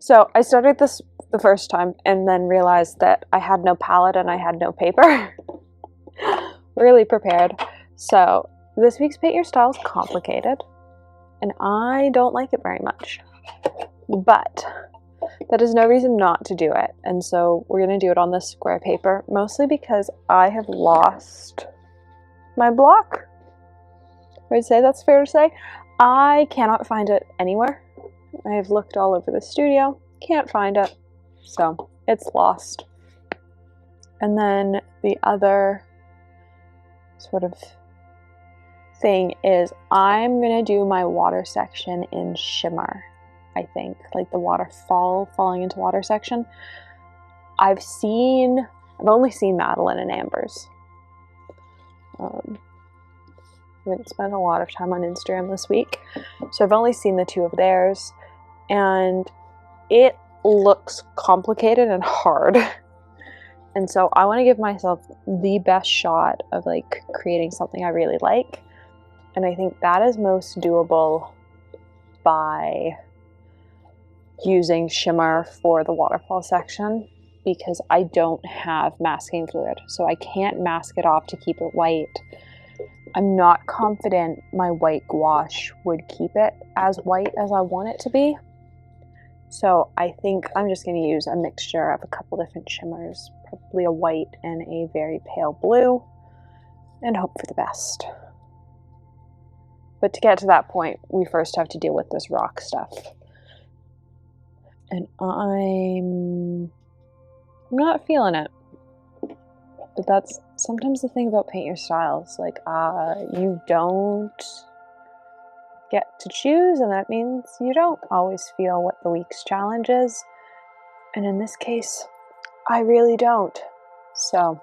So I started this the first time and then realized that I had no palette and I had no paper. Really prepared. So this week's Paint Your Style is complicated and I don't like it very much. But that is no reason not to do it. And so we're going to do it on this square paper, mostly because I have lost my block. I would say that's fair to say. I cannot find it anywhere. I have looked all over the studio, can't find it, so it's lost. And then the other sort of thing is I'm gonna do my water section in shimmer, I think, like the waterfall falling into water section. I've only seen Madeline and Amber's. I haven't spent a lot of time on Instagram this week, so I've only seen the two of theirs, and it looks complicated and hard. And so I want to give myself the best shot of like creating something I really like, and I think that is most doable by using shimmer for the waterfall section, because I don't have masking fluid, so I can't mask it off to keep it white. I'm not confident my white gouache would keep it as white as I want it to be. So I think I'm just going to use a mixture of a couple different shimmers, probably a white and a very pale blue, and hope for the best. But to get to that point, we first have to deal with this rock stuff. And I'm not feeling it. But that's sometimes the thing about Paint Your Styles. Like, you don't get to choose, and that means you don't always feel what the week's challenge is. And in this case, I really don't. So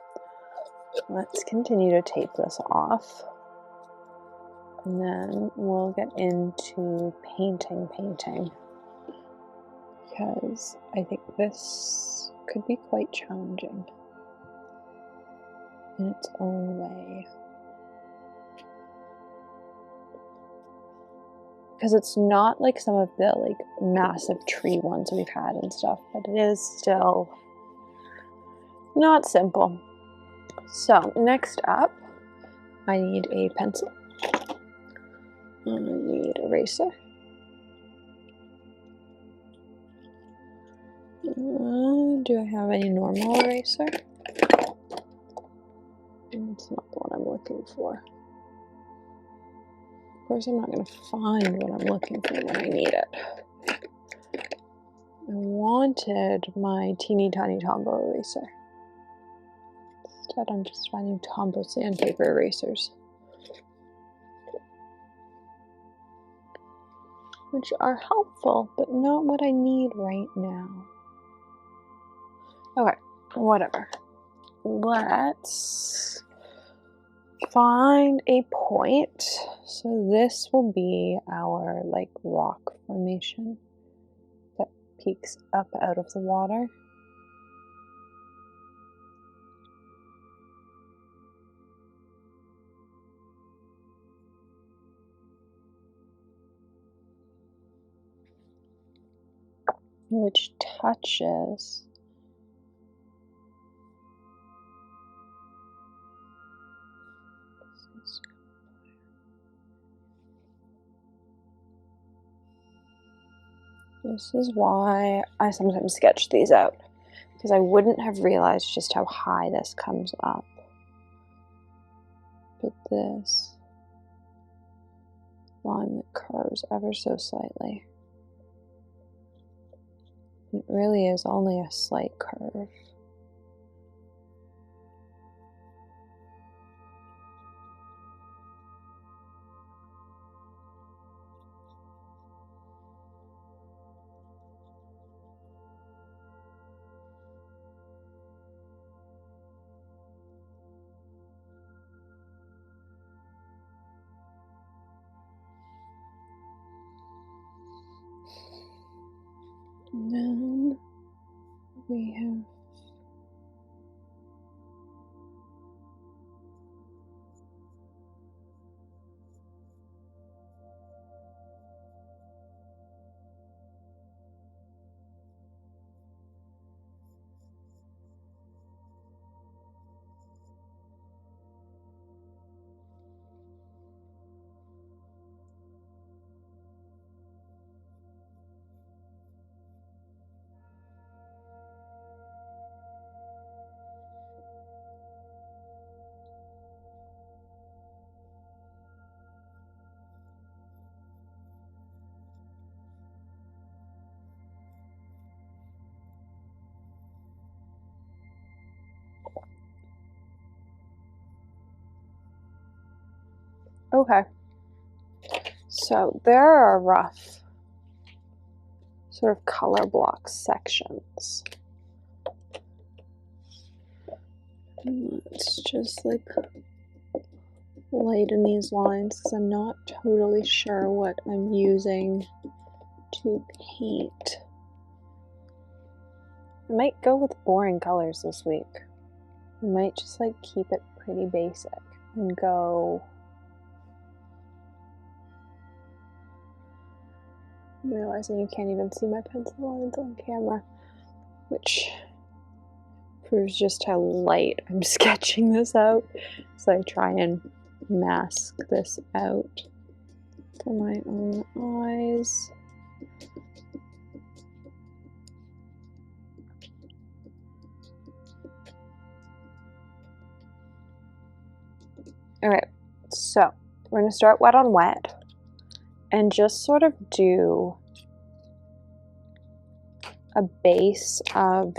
let's continue to tape this off. And then we'll get into painting. Because I think this could be quite challenging in its own way. Because it's not like some of the like massive tree ones we've had and stuff, but it is still not simple. So next up, I need a pencil. I need an eraser. Do I have any normal eraser? It's not the one I'm looking for. Of course, I'm not going to find what I'm looking for when I need it. I wanted my teeny tiny Tombow eraser. Instead, I'm just finding Tombow sandpaper erasers, which are helpful, but not what I need right now. Okay, whatever. Let's find a point. So this will be our like rock formation that peeks up out of the water. Which touches this is why I sometimes sketch these out, because I wouldn't have realized just how high this comes up. But this line that curves ever so slightly, it really is only a slight curve. And then we have Okay. So there are rough sort of color block sections. Let's just like lighten these lines because I'm not totally sure what I'm using to paint. I might go with boring colors this week. I might just like keep it pretty basic and go. I'm realizing you can't even see my pencil lines on camera, which proves just how light I'm sketching this out. So I try and mask this out for my own eyes. Alright, so we're going to start wet on wet and just sort of do a base of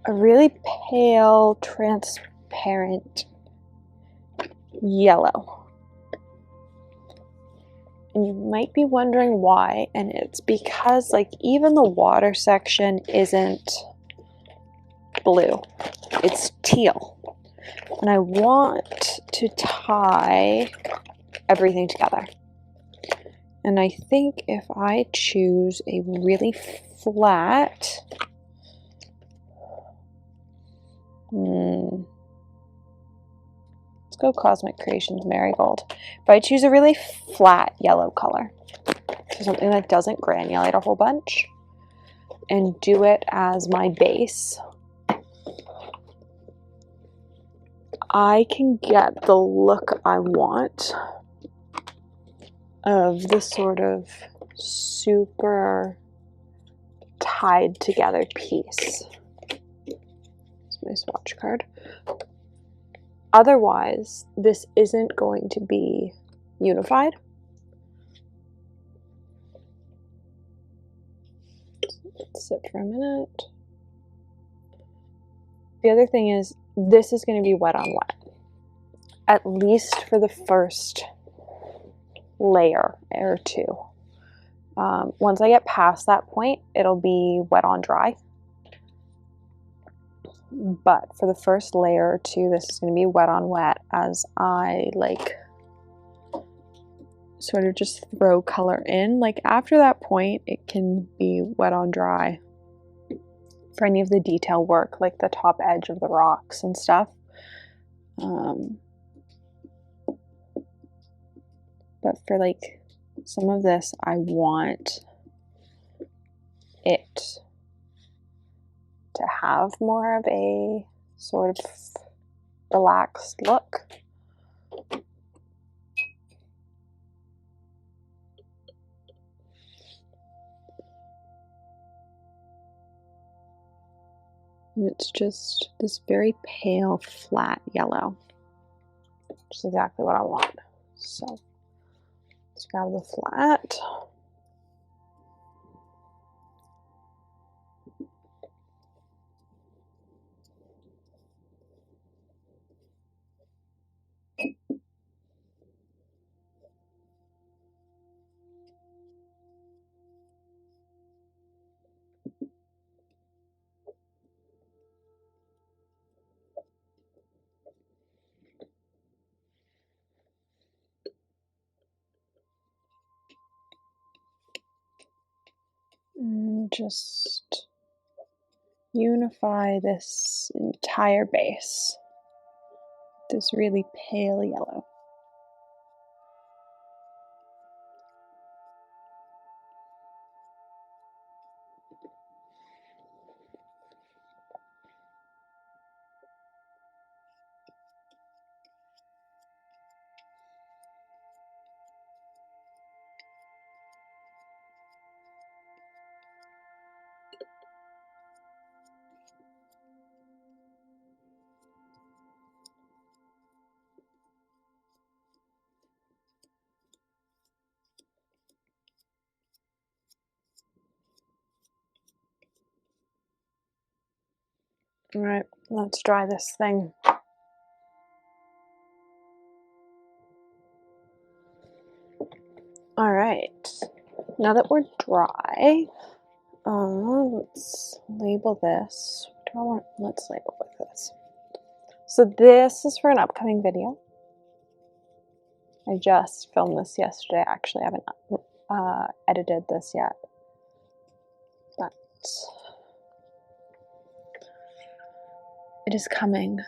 a really pale, transparent yellow. And you might be wondering why, and it's because like even the water section isn't blue, it's teal. And I want to tie everything together. And I think if I choose a really flat, let's go Cosmic Creations Marigold. If I choose a really flat yellow color, so something that doesn't granulate a whole bunch, and do it as my base, I can get the look I want of this sort of super tied together piece. It's my swatch card. Otherwise, this isn't going to be unified. Let's sit for a minute. The other thing is, this is going to be wet on wet, at least for the first layer or two. Once I get past that point, it'll be wet on dry. But for the first layer or two, this is going to be wet on wet as I like sort of just throw color in. Like after that point, it can be wet on dry for any of the detail work, like the top edge of the rocks and stuff. But for like some of this, I want it to have more of a sort of relaxed look. And it's just this very pale, flat yellow, which is exactly what I want. So let's grab the flat. And just unify this entire base, this really pale yellow. All right, let's dry this thing. now that we're dry, let's label this. What do I want? Let's label with this. So this is for an upcoming video. I just filmed this yesterday. Actually, I haven't edited this yet, but it is coming.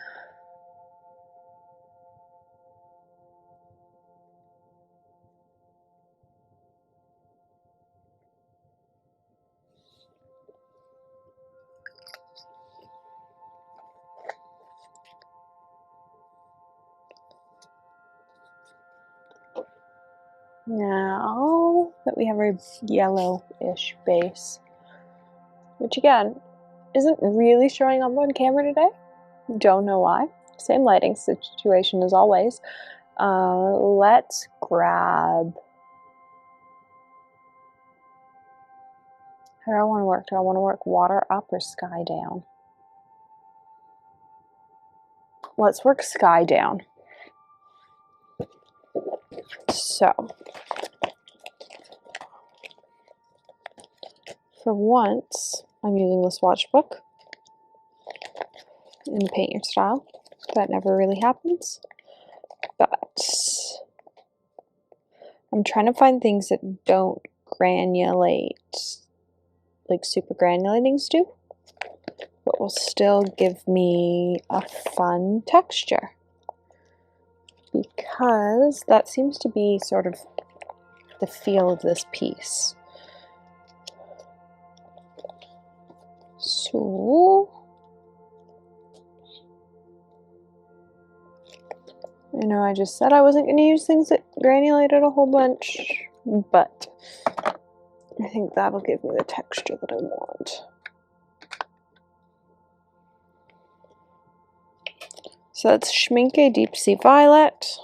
Now that we have our yellow-ish base, which again isn't really showing up on camera today, don't know why. Same lighting situation as always. Let's grab. How do I want to work? Do I want to work water up or sky down? Let's work sky down. So, for once, I'm using the swatch book in the Paint Your Style. That never really happens. But I'm trying to find things that don't granulate like super granulating's do, but will still give me a fun texture. Because that seems to be sort of the feel of this piece. So, I know I just said I wasn't going to use things that granulated a whole bunch, but I think that'll give me the texture that I want. So that's Schmincke Deep Sea Violet.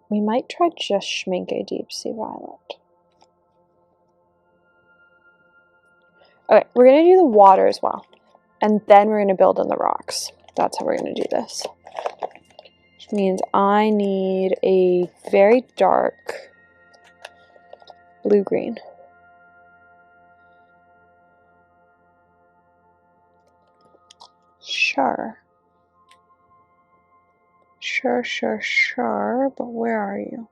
We might try just Schmincke Deep Sea Violet. Okay, we're going to do the water as well. And then we're going to build on the rocks. That's how we're going to do this. Which means I need a very dark blue-green. Sure. Sure, but where are you?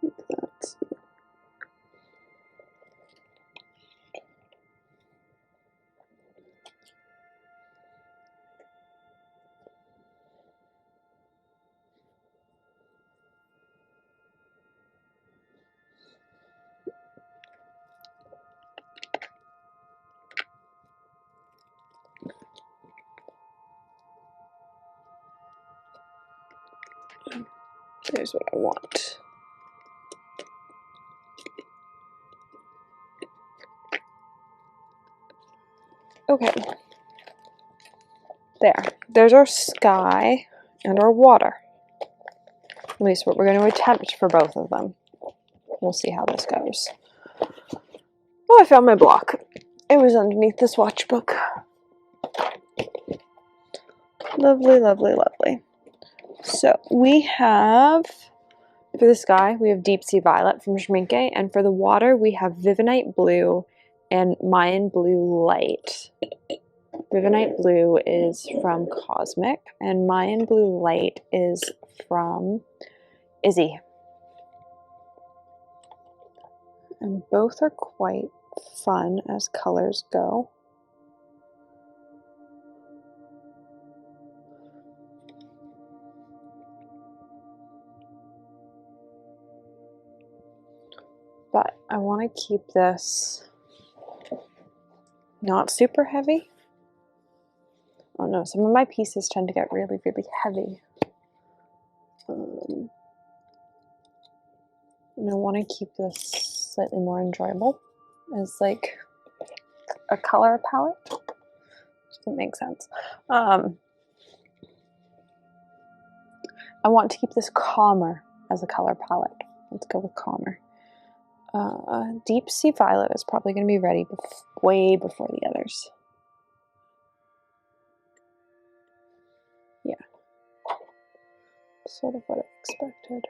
That's you. There's what I want. Okay. There's our sky and our water. At least what we're going to attempt for both of them. We'll see how this goes. Oh, I found my block. It was underneath the swatch book. Lovely, lovely, lovely. So we have, for the sky, we have Deep Sea Violet from Schmincke, and for the water, we have Vivianite Blue and Mayan Blue Light. Vivianite Blue is from Cozmick, and Mayan Blue Light is from Issy. And both are quite fun as colors go. But I want to keep this not super heavy. Oh no, some of my pieces tend to get really, really heavy. And I want to keep this slightly more enjoyable as like a color palette. Doesn't make sense. I want to keep this calmer as a color palette. Let's go with calmer. Deep Sea Violet is probably going to be ready way before the others. Sort of what I expected.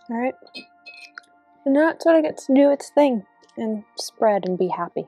Alright. And now it sort of gets to do its thing and spread and be happy.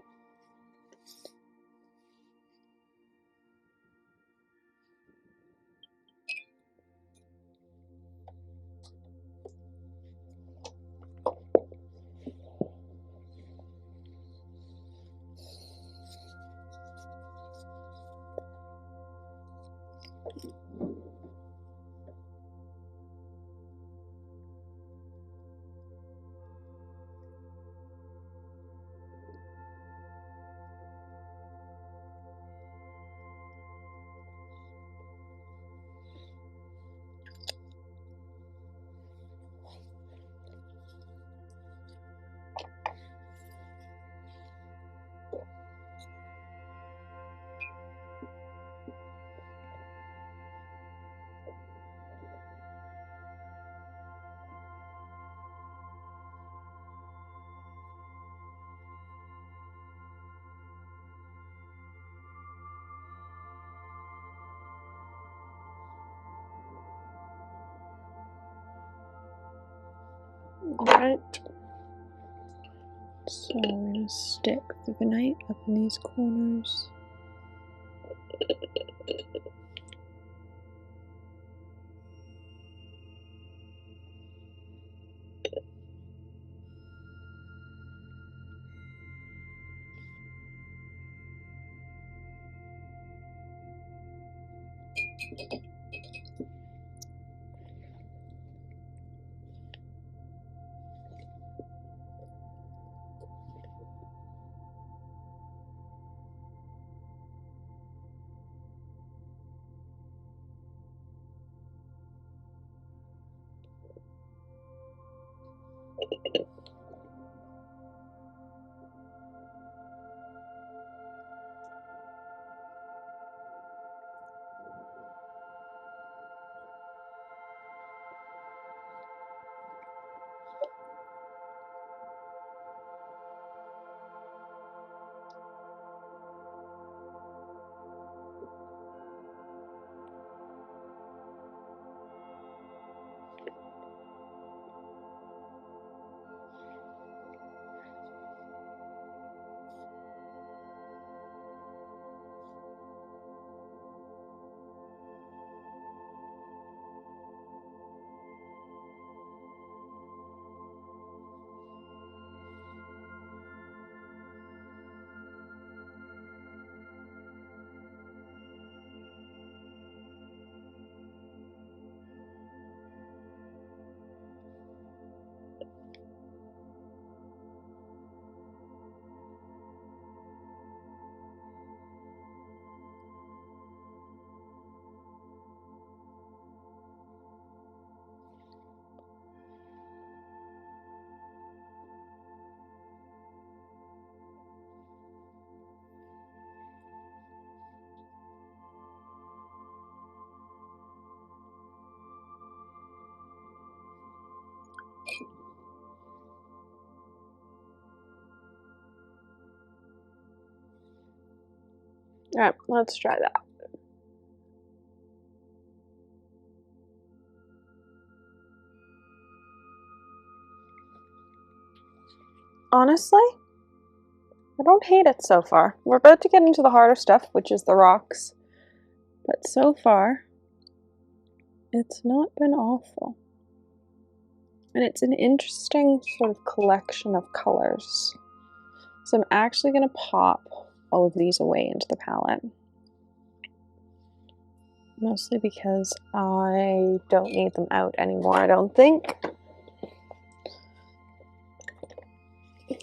Alright. So we're going to stick Vivianite up in these corners. Alright, let's try that. honestly, I don't hate it so far. We're about to get into the harder stuff, which is the rocks. But so far, it's not been awful. And it's an interesting sort of collection of colors. So I'm actually going to pop all of these away into the palette. Mostly because I don't need them out anymore, I don't think.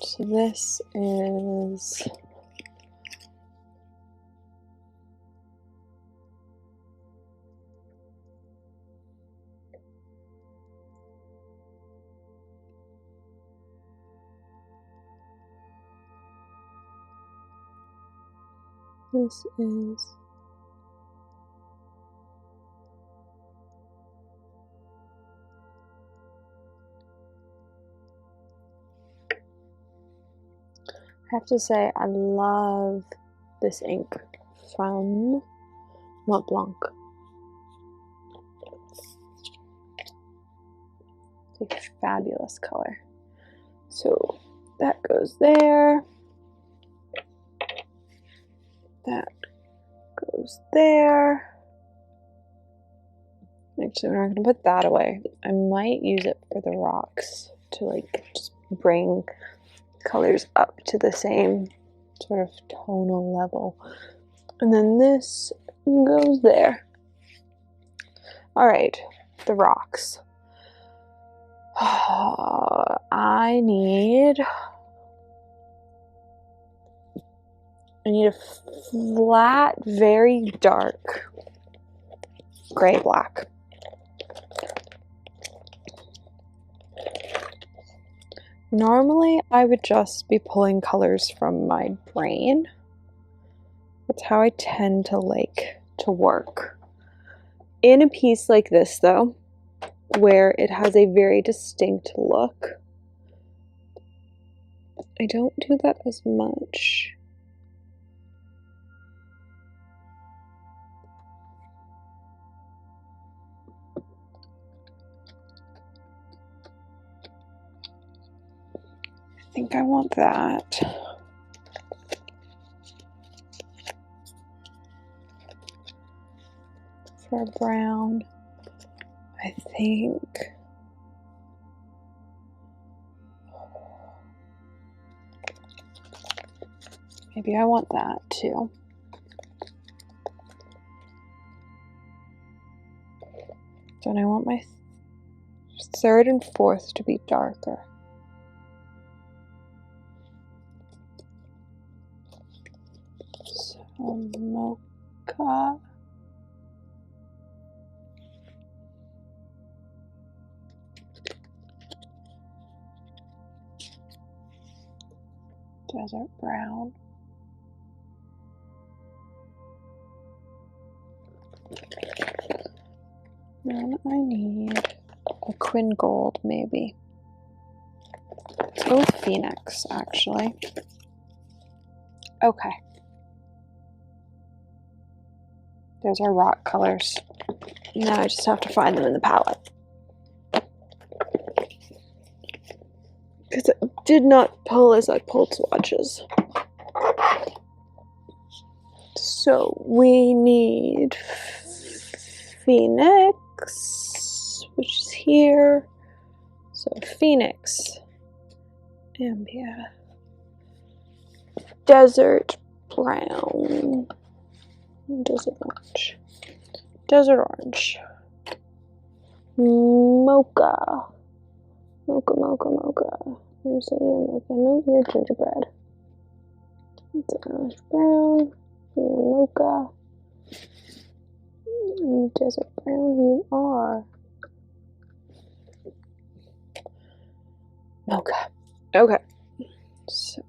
So this is... This is... I have to say, I love this ink from Mont Blanc. It's a fabulous color. So that goes there. That goes there. Actually, we're not going to put that away. I might use it for the rocks to like just bring colors up to the same sort of tonal level. And then this goes there. All right, the rocks. I need a flat, very dark gray black. Normally, I would just be pulling colors from my brain. That's how I tend to like to work. In a piece like this, though, where it has a very distinct look, I don't do that as much. I think I want that. For a brown, I think. Maybe I want that too. Then I want my third and fourth to be darker. So mocha. Desert brown. Then I need a Quinn Gold, maybe. Let's go with Phoenix, actually. Okay. There's our rock colors. Now I just have to find them in the palette. Because I did not pull as I pulled swatches. So we need Phoenix, which is here. So Phoenix, Ambia, Desert Brown, Desert Orange, Desert Orange, Mocha, Mocha, Mocha, Mocha. I'm saying Mocha, no, you're gingerbread. It's an ash brown, you're Mocha. Desert brown, you are mocha. Okay, so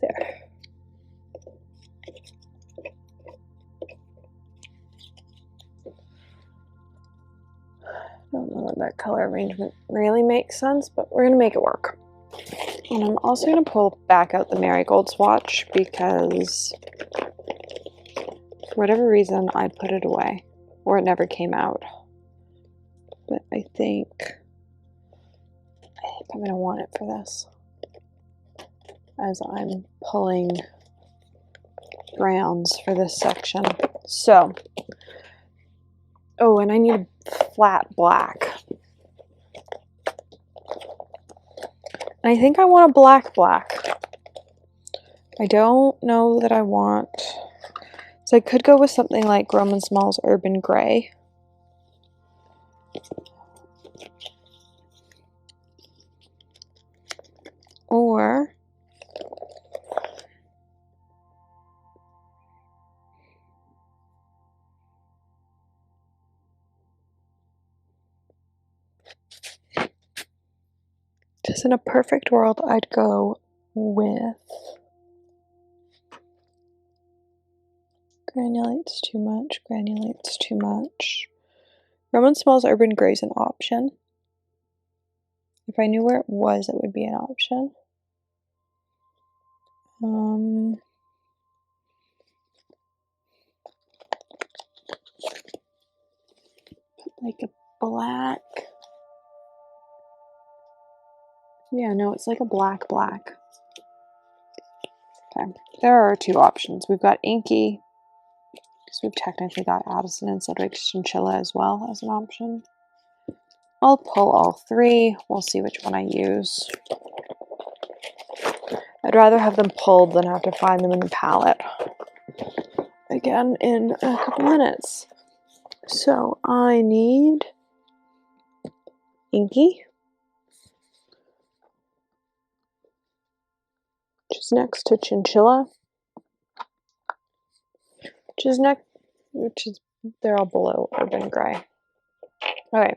there. I don't know that that color arrangement really makes sense, but we're gonna make it work. And I'm also going to pull back out the Marigold swatch because for whatever reason I put it away or it never came out. but I think I'm going to want it for this, as I'm pulling browns for this section. So, oh, and I need a flat black. And I think I want a black. I don't know that I want, so I could go with something like Roman Small's Urban Gray. Or just in a perfect world, I'd go with granulate's too much, granulate's too much. Roman Small's Urban Gray is an option. If I knew where it was, it would be an option. Like a black. Yeah, no, it's like a black. Okay, there are two options. We've got Inky, because we've technically got Addison and Sedgwick Chinchilla as well as an option. I'll pull all three. We'll see which one I use. I'd rather have them pulled than have to find them in the palette again in a couple minutes. So I need Inky, which is next to Chinchilla, they're all below Urban Gray. Okay,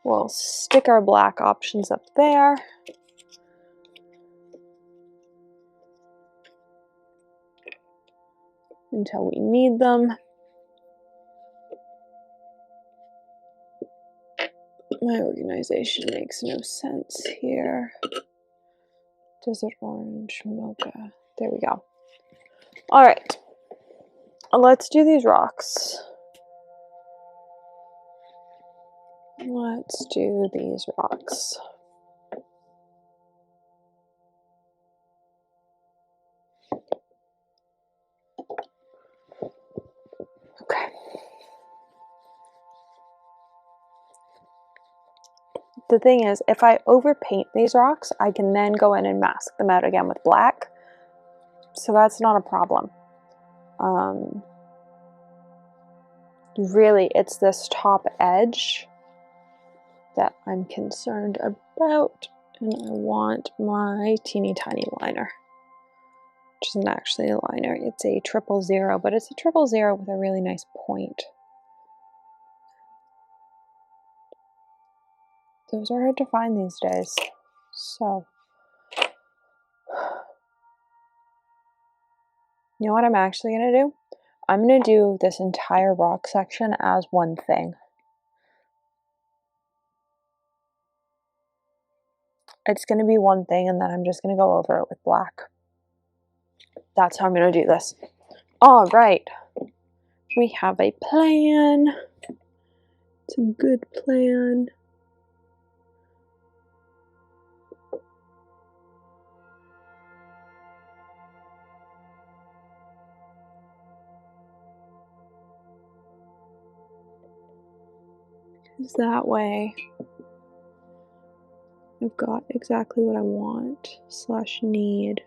we'll stick our black options up there. Until we need them. My organization makes no sense here. Desert Orange, Mocha. There we go. All right. Let's do these rocks. Let's do these rocks. Okay. The thing is, if I overpaint these rocks, I can then go in and mask them out again with black. So that's not a problem. Really, it's this top edge that I'm concerned about. And I want my teeny tiny liner. Which isn't actually a liner, it's a 000, but it's a 000 with a really nice point. Those are hard to find these days. So, you know what I'm actually going to do? I'm going to do this entire rock section as one thing. It's going to be one thing, and then I'm just going to go over it with black. That's how I'm going to do this. All right. We have a plan. It's a good plan. Because that way I've got exactly what I want / need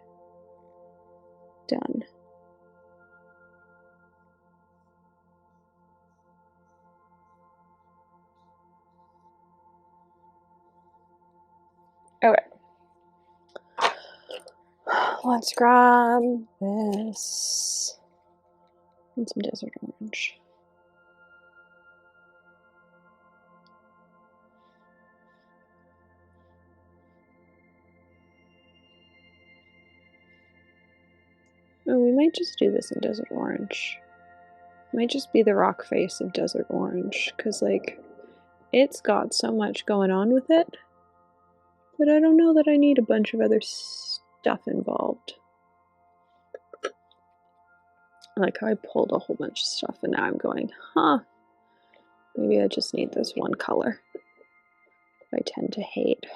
done. Okay. Let's grab this and some desert orange. Oh, we might just do this in desert orange. It might just be the rock face of desert orange, because like it's got so much going on with it that I don't know that I need a bunch of other stuff involved. Like how I pulled a whole bunch of stuff and now I'm going, huh, Maybe I just need this one color I tend to hate.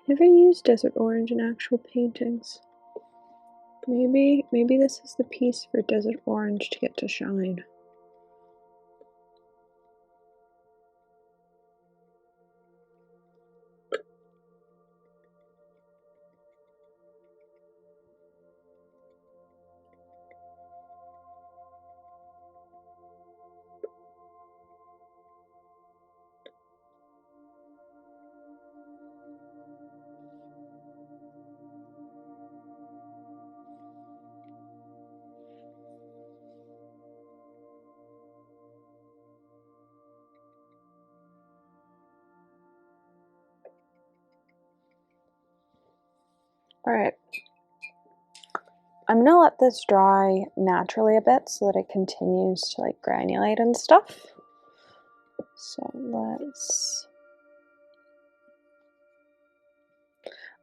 Never used Desert Orange in actual paintings. Maybe this is the piece for Desert Orange to get to shine. Alright, I'm gonna let this dry naturally a bit so that it continues to like granulate and stuff. So let's...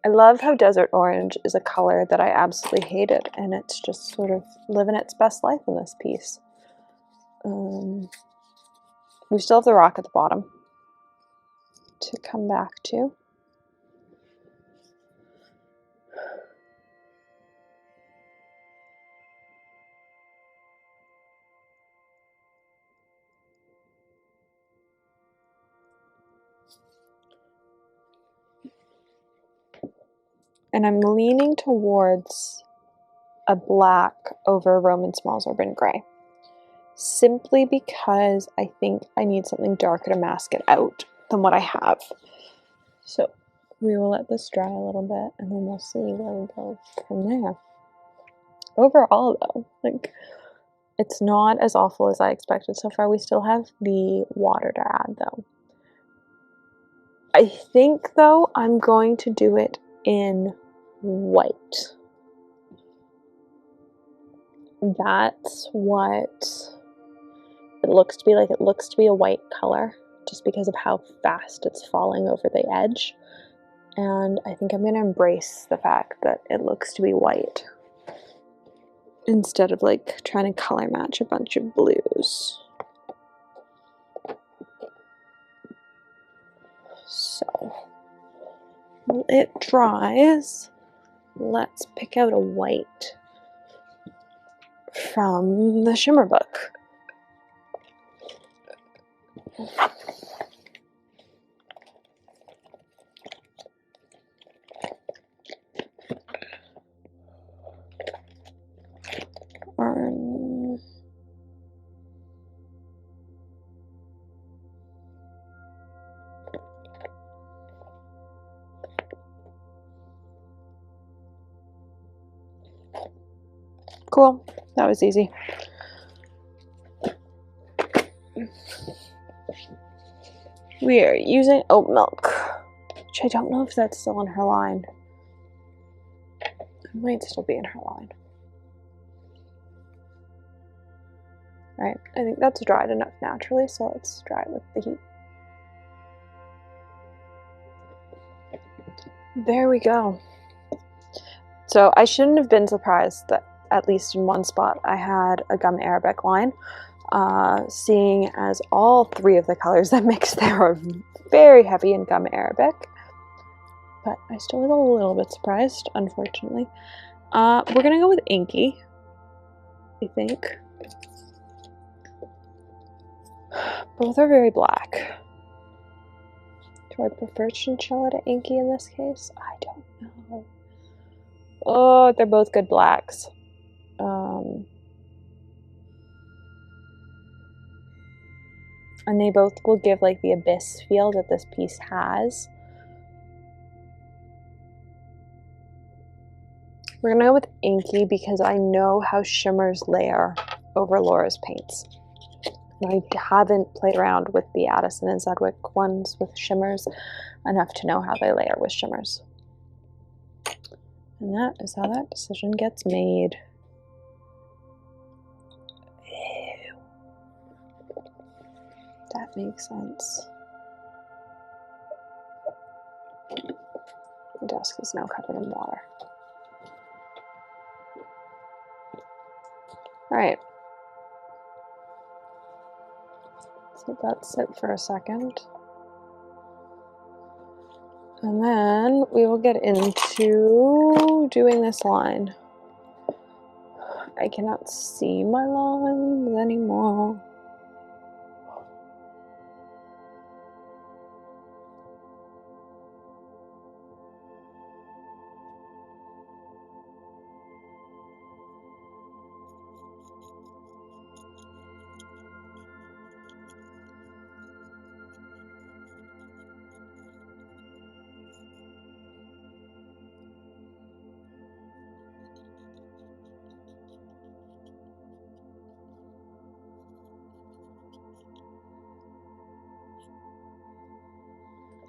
I love how Desert Orange is a color that I absolutely hated, and it's just sort of living its best life in this piece. We still have the rock at the bottom to come back to. And I'm leaning towards a black over Roman Smalls Urban Gray, simply because I think I need something darker to mask it out than what I have. So we will let this dry a little bit, and then we'll see where we go from there. Overall, though, like, it's not as awful as I expected so far. We still have the water to add, though. I think, though, I'm going to do it in white. That's what it looks to be like. It looks to be a white color just because of how fast it's falling over the edge. And I think I'm going to embrace the fact that it looks to be white instead of like trying to color match a bunch of blues. So while it dries, let's pick out a white from the shimmer book. Cool, that was easy. We are using oat milk, which I don't know if that's still in her line. It might still be in her line. Right, I think that's dried enough naturally, so let's dry it with the heat. There we go. So I shouldn't have been surprised that at least in one spot I had a gum arabic line, seeing as all three of the colors that mix there are very heavy in gum arabic. But I still was a little bit surprised, unfortunately. We're gonna go with Inky, I think. Both are very black. Do I prefer chinchilla to Inky in this case? I don't know. Oh, they're both good blacks. And they both will give like the abyss feel that this piece has. We're gonna go with Inky because I know how shimmers layer over Laura's paints. I haven't played around with the Addison and Sedgwick ones with shimmers enough to know how they layer with shimmers. And that is how that decision gets made. Ew. That makes sense. The desk is now covered in water. Alright. So let that sit for a second. And then we will get into doing this line. I cannot see my lines anymore.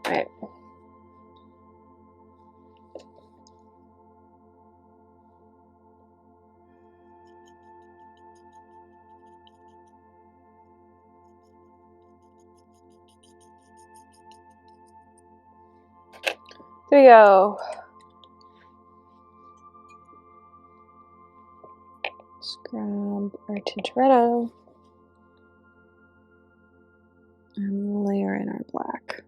Right. There we go. Let's grab our Tintoretto and layer in our black.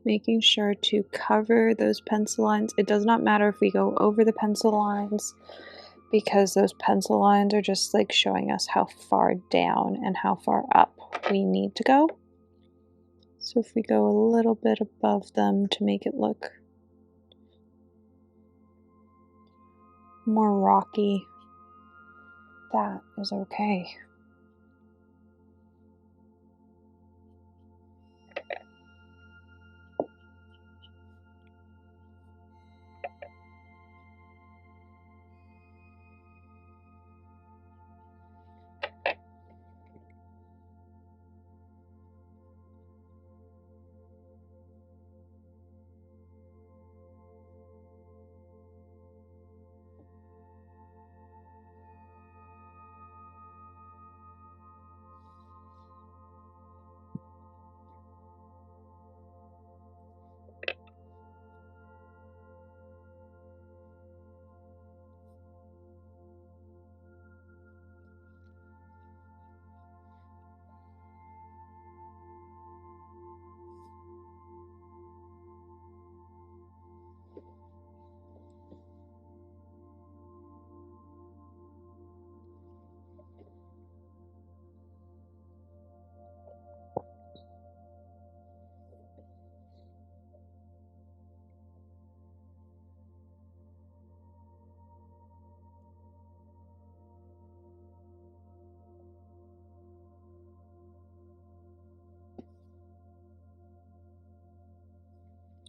Making sure to cover those pencil lines. It does not matter if we go over the pencil lines because those pencil lines are just like showing us how far down and how far up we need to go. So if we go a little bit above them to make it look more rocky, that is okay.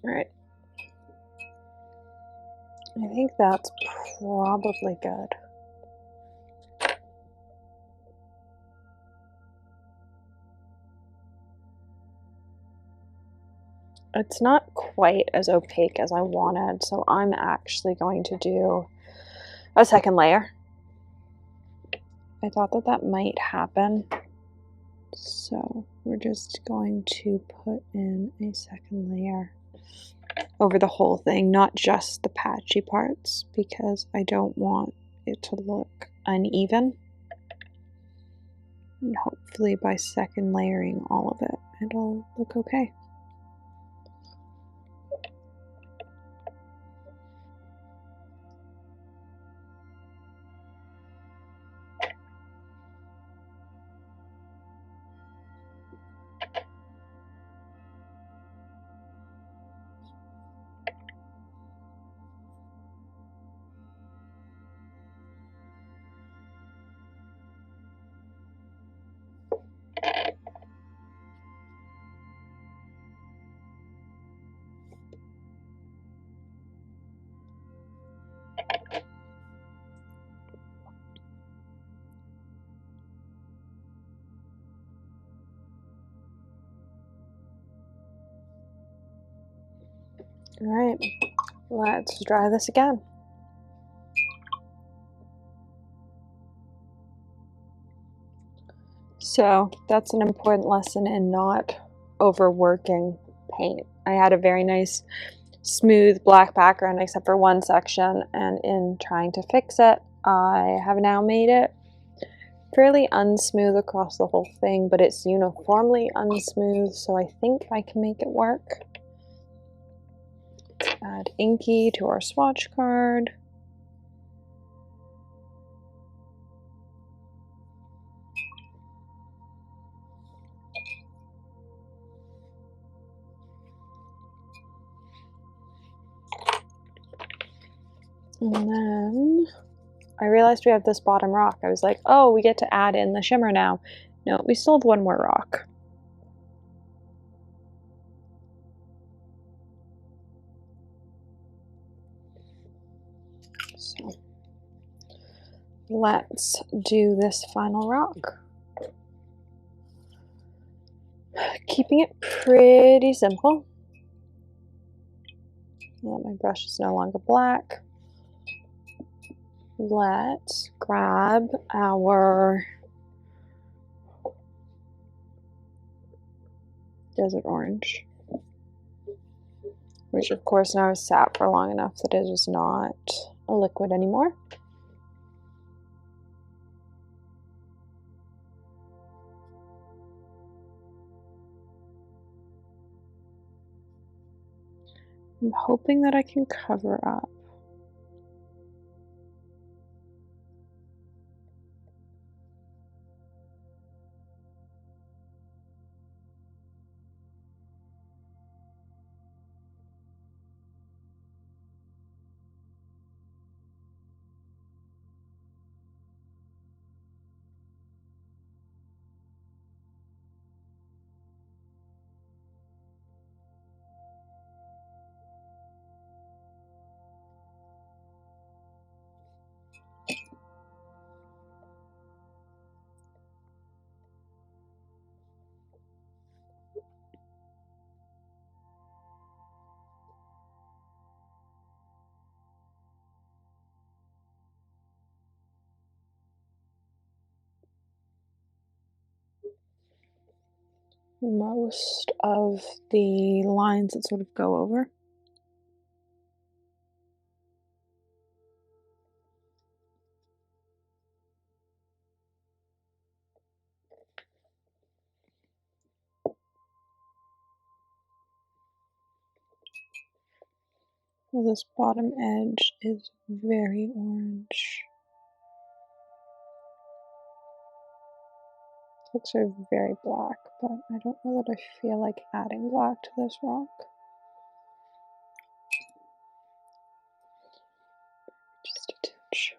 All right. I think that's probably good. It's not quite as opaque as I wanted, so I'm actually going to do a second layer. I thought that that might happen, so we're just going to put in a second layer over the whole thing, not just the patchy parts, because I don't want it to look uneven. And hopefully by second layering all of it, it'll look okay. Alright, let's dry this again. So that's an important lesson in not overworking paint. I had a very nice smooth black background except for one section, and in trying to fix it, I have now made it fairly unsmooth across the whole thing, but it's uniformly unsmooth, so I think I can make it work. Let's add Inky to our swatch card. And then I realized we have this bottom rock. I was like, oh, we get to add in the shimmer now. No, we still have one more rock. So let's do this final rock. Keeping it pretty simple. Well, my brush is no longer black. Let's grab our desert orange, which of course now has sat for long enough that it is not a liquid anymore. I'm hoping that I can cover up. Most of the lines that sort of go over. Well, this bottom edge is very orange. Looks very black, but I don't know that I feel like adding black to this rock. Just a touch.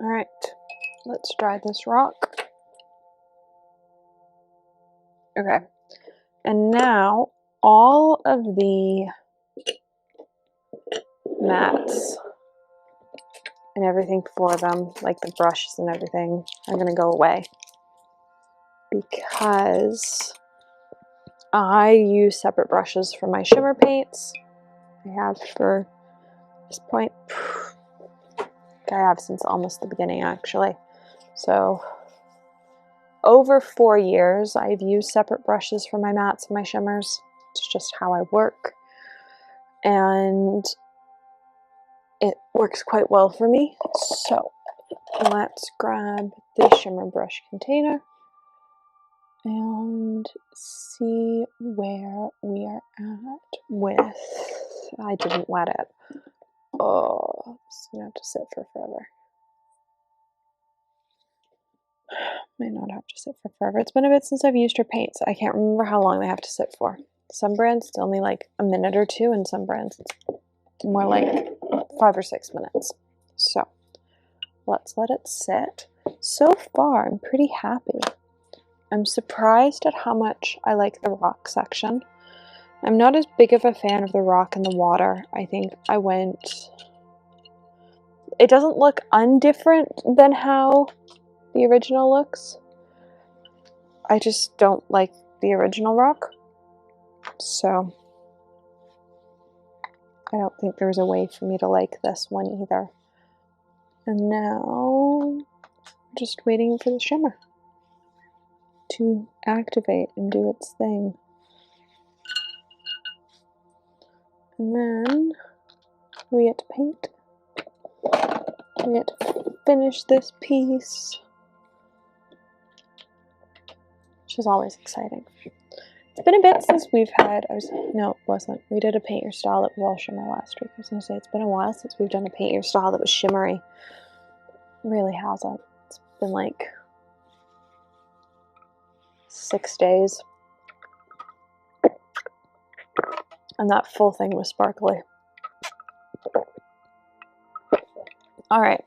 All right, let's dry this rock. Okay, and now all of the mats and everything for them, like the brushes and everything, are gonna go away because I use separate brushes for my shimmer paints. I have for this point, I have since almost the beginning actually. So over 4 years I've used separate brushes for my mattes and my shimmers. It's just how I work. And it works quite well for me. So let's grab the shimmer brush container and see where we are at with, I didn't wet it. Oh, it's gonna have to sit for forever. Might not have to sit for forever. It's been a bit since I've used her paints. I can't remember how long they have to sit for. Some brands it's only like a minute or two, and some brands it's more like 5 or 6 minutes. So let's let it sit. So far, I'm pretty happy. I'm surprised at how much I like the rock section. I'm not as big of a fan of the rock and the water. I think I went... It doesn't look undifferent than how the original looks. I just don't like the original rock. So I don't think there's a way for me to like this one either. And now I'm just waiting for the shimmer to activate and do its thing. And then we get to paint. We get to finish this piece, which is always exciting. It's been a bit since we've had, no, it wasn't. We did a paint your style that was all shimmer last week. I was going to say, it's been a while since we've done a paint your style that was shimmery. It really hasn't. It's been like 6 days. And that full thing was sparkly. All right.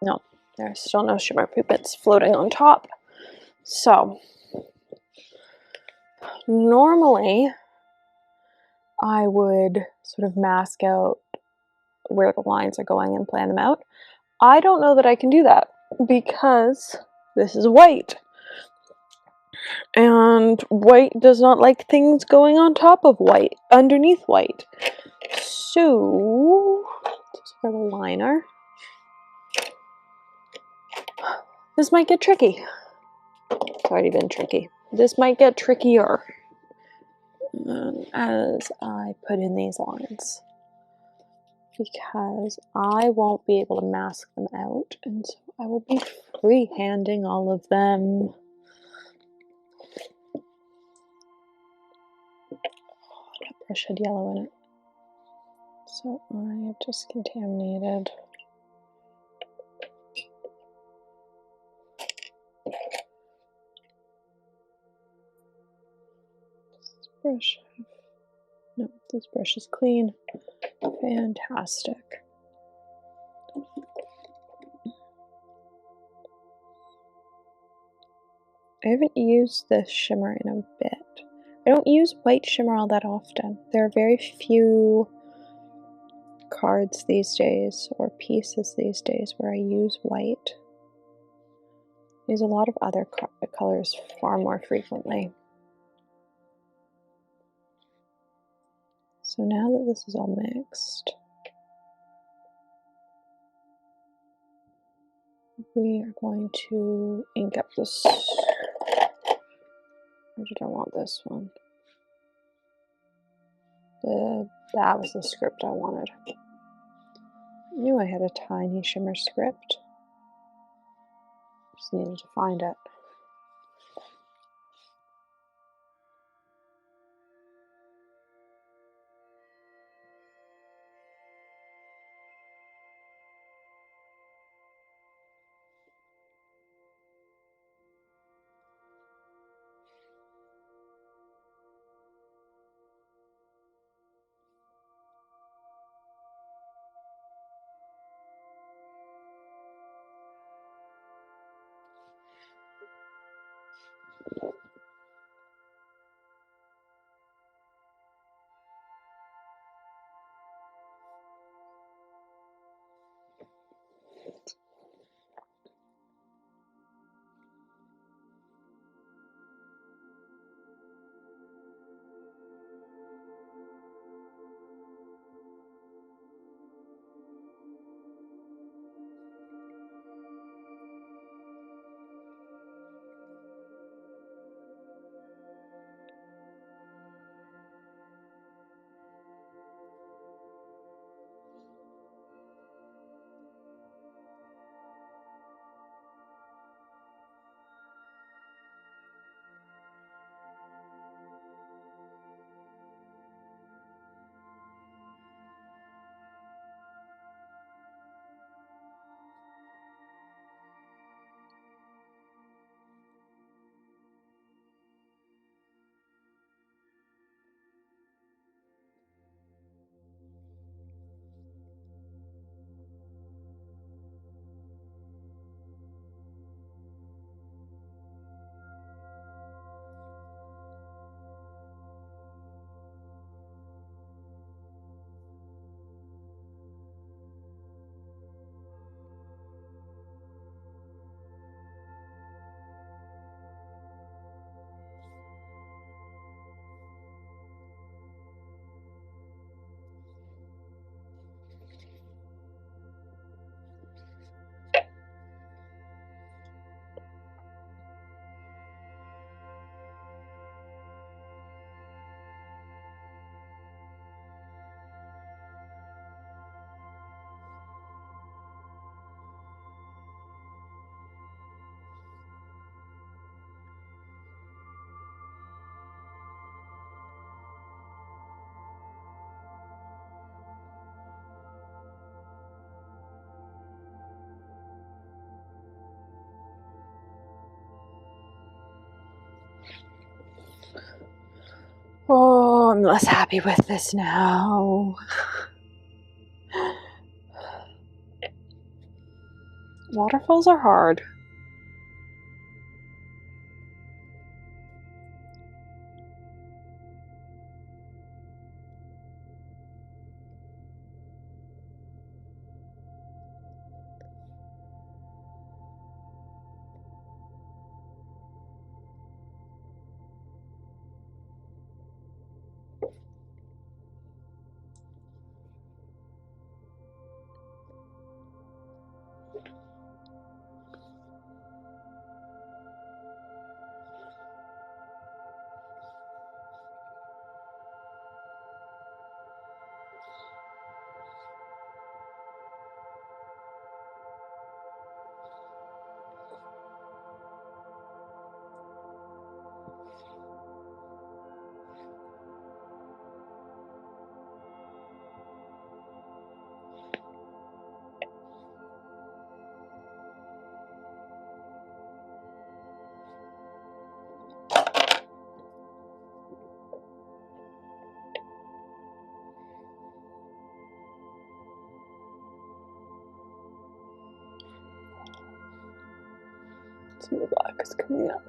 No, there's still no shimmer pigments floating on top. So, normally I would sort of mask out where the lines are going and plan them out. I don't know that I can do that because this is white. And white does not like things going on top of white, underneath white. So, just for the liner. This might get tricky. It's already been tricky. This might get trickier as I put in these lines, because I won't be able to mask them out, and so I will be freehanding all of them. Oh, that brush had yellow in it, so I have just contaminated. This brush, no, this brush is clean. Fantastic. I haven't used this shimmer in a bit. I don't use white shimmer all that often. There are very few cards these days, or pieces these days, where I use white. I use a lot of other colors far more frequently. So now that this is all mixed, we are going to ink up this. Or did I want this one? That was the script I wanted. I knew I had a tiny shimmer script. Just needed to find it. Oh, I'm less happy with this now. Waterfalls are hard. Some of the black is coming up.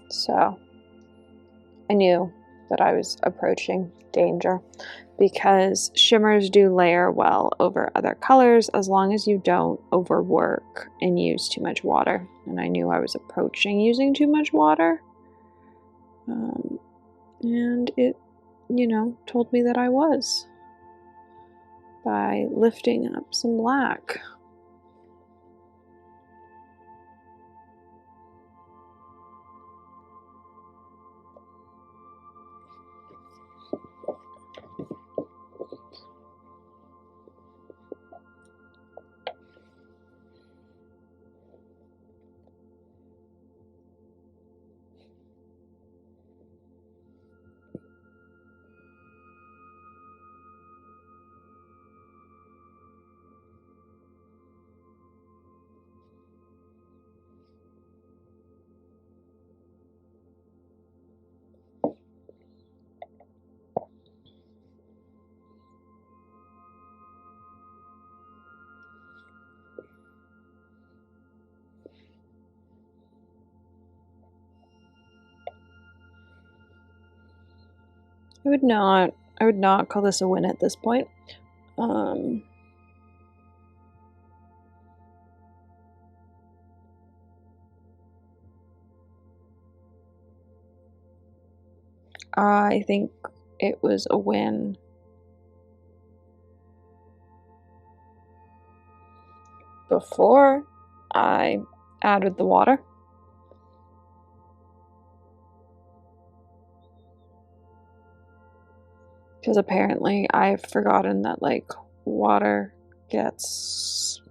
So I knew that I was approaching danger because shimmers do layer well over other colors as long as you don't overwork and use too much water. And I knew I was approaching using too much water. And it, told me that I was by lifting up some black. I would not call this a win at this point. I think it was a win before I added the water. Because apparently I've forgotten that, like, water gets...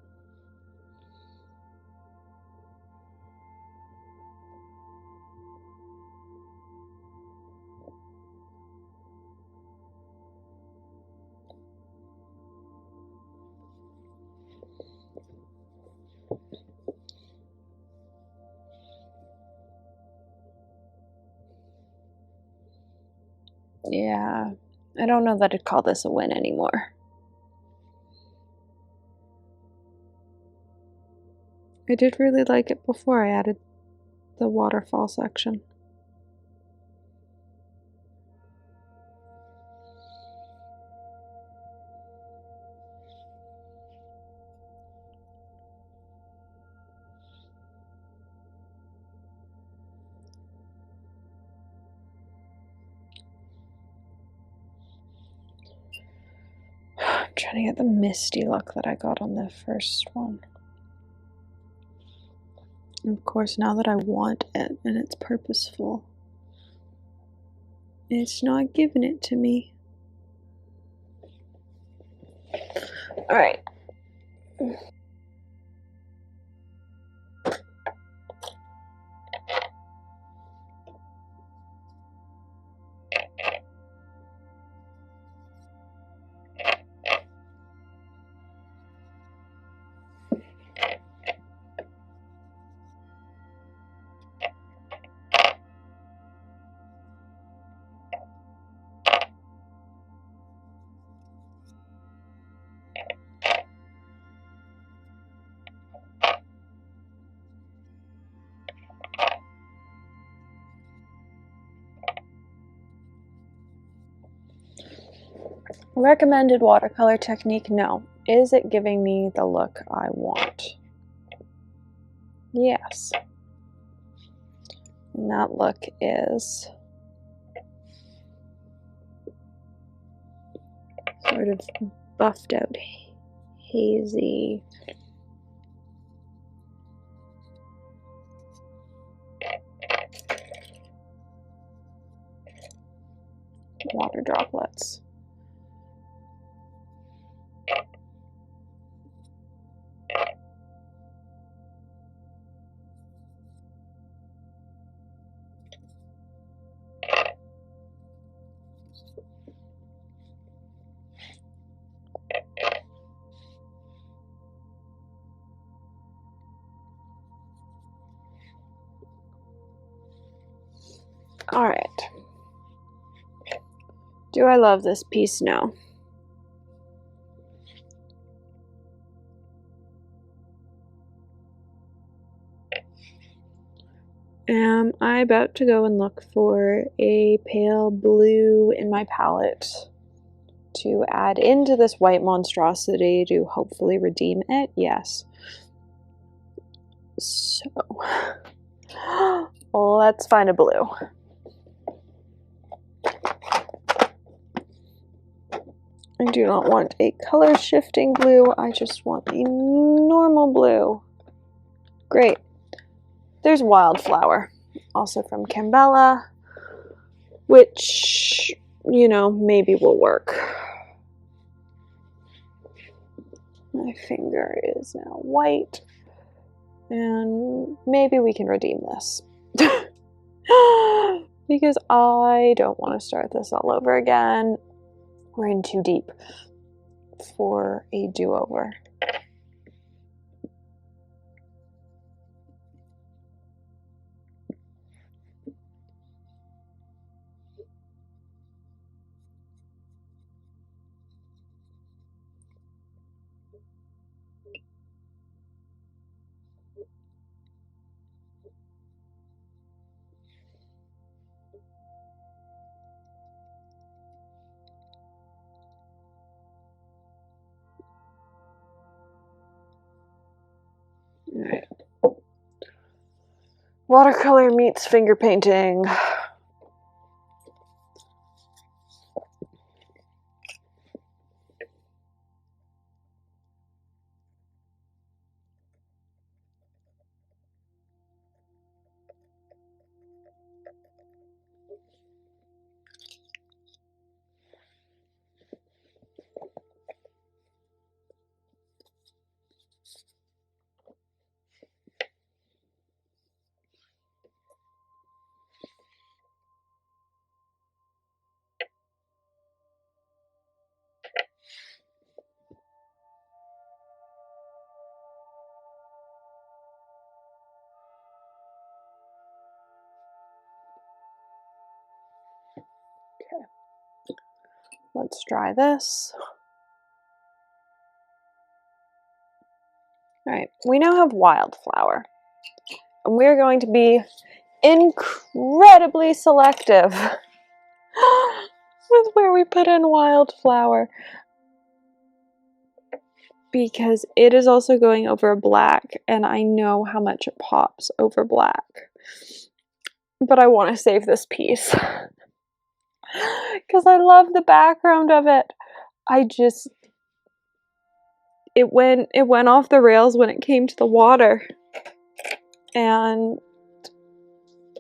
Yeah, I don't know that I'd call this a win anymore. I did really like it before I added the waterfall section. I'm trying to get the misty look that I got on the first one. And of course, now that I want it and it's purposeful, it's not giving it to me. Alright. Recommended watercolor technique? No. Is it giving me the look I want? Yes. And that look is sort of buffed out, hazy. Water droplets. All right. Do I love this piece? No. Am I about to go and look for a pale blue in my palette to add into this white monstrosity to hopefully redeem it? Yes. So, let's find a blue. I do not want a color shifting blue, I just want a normal blue. Great. There's Wildflower, also from Campbella, which, you know, maybe will work. My finger is now white, and maybe we can redeem this. Because I don't want to start this all over again. We're in too deep for a do-over. All right. Watercolor meets finger painting. Let's try this. All right, we now have Wildflower, and we're going to be incredibly selective with where we put in Wildflower, because it is also going over black, and I know how much it pops over black, but I want to save this piece because I love the background of it. It went off the rails when it came to the water, and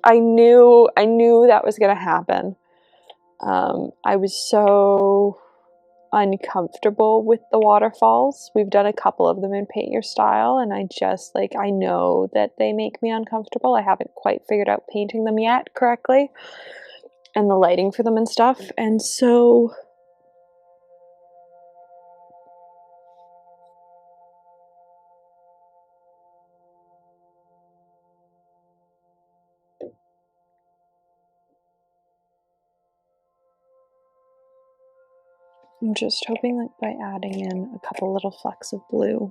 I knew that was gonna happen. I was so uncomfortable with the waterfalls. We've done a couple of them in Paint Your Style, and I know that they make me uncomfortable. I haven't quite figured out painting them yet correctly, and the lighting for them and stuff, and so I'm just hoping that by adding in a couple little flecks of blue,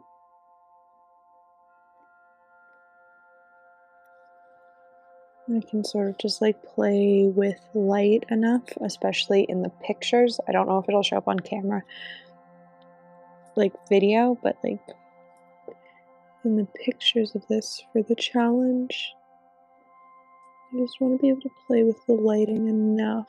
I can sort of just like play with light enough, especially in the pictures. I don't know if it'll show up on camera, like video, but like in the pictures of this for the challenge, I just want to be able to play with the lighting enough.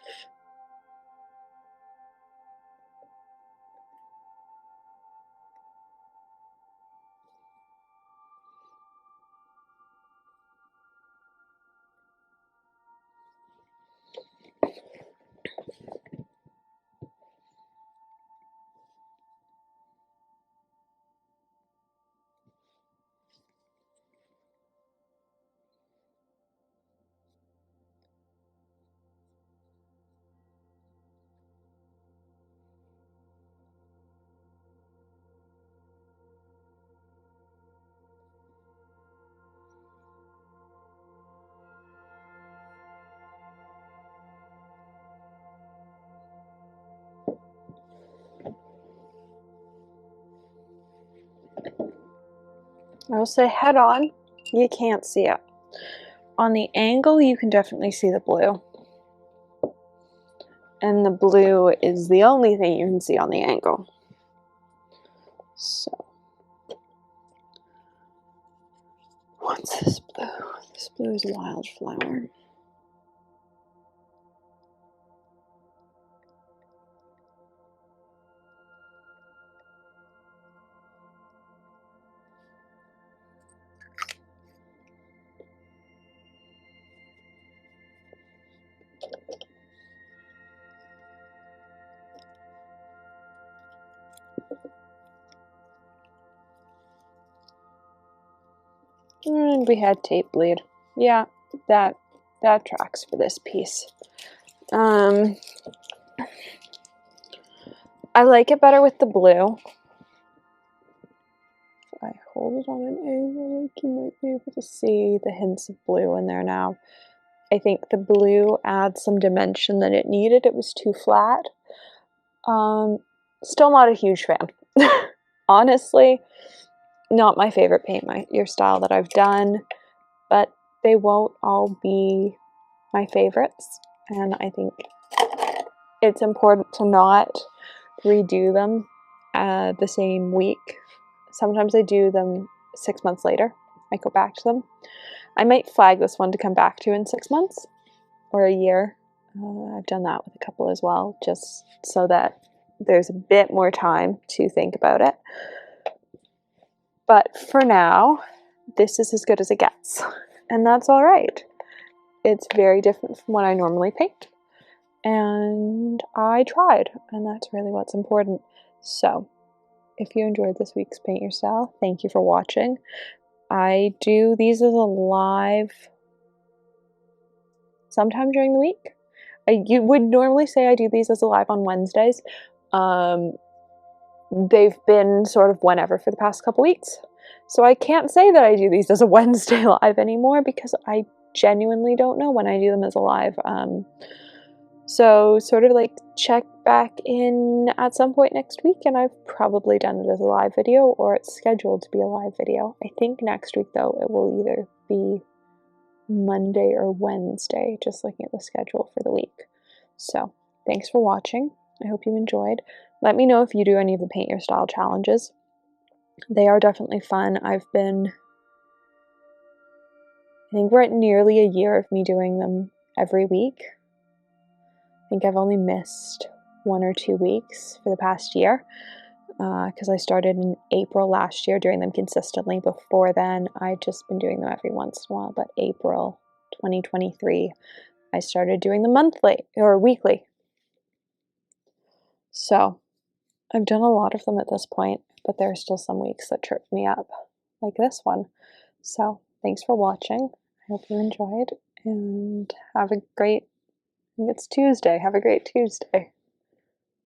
I will say head on, you can't see it. On the angle, you can definitely see the blue. And the blue is the only thing you can see on the angle. So, what's this blue? This blue is Wildflower. And we had tape bleed. Yeah, that tracks for this piece. I like it better with the blue. If I hold it on an angle, like you might be able to see the hints of blue in there now. I think the blue adds some dimension that it needed. It was too flat. Still not a huge fan. Honestly, not my favorite paint your style that I've done, but they won't all be my favorites, and I think it's important to not redo them the same week. Sometimes I do them 6 months later. I go back to them. I might flag this one to come back to in 6 months or a year. I've done that with a couple as well, just so that there's a bit more time to think about it. But for now, this is as good as it gets, and that's all right. It's very different from what I normally paint, and I tried, and that's really what's important. So, if you enjoyed this week's Paint Your Style, thank you for watching. I do these as a live sometime during the week. You would normally say I do these as a live on Wednesdays. They've been sort of whenever for the past couple weeks. So I can't say that I do these as a Wednesday live anymore because I genuinely don't know when I do them as a live. So sort of like check back in at some point next week, and I've probably done it as a live video, or it's scheduled to be a live video. I think next week though it will either be Monday or Wednesday, just looking at the schedule for the week. So thanks for watching. I hope you enjoyed. Let me know if you do any of the Paint Your Style challenges. They are definitely fun. I think we're at nearly a year of me doing them every week. I think I've only missed 1 or 2 weeks for the past year because I started in April last year doing them consistently. Before then, I'd just been doing them every once in a while, but April 2023, I started doing them monthly or weekly. So I've done a lot of them at this point, but there are still some weeks that trip me up, like this one. So thanks for watching. I hope you enjoyed, and have a great, I think it's Tuesday. Have a great Tuesday.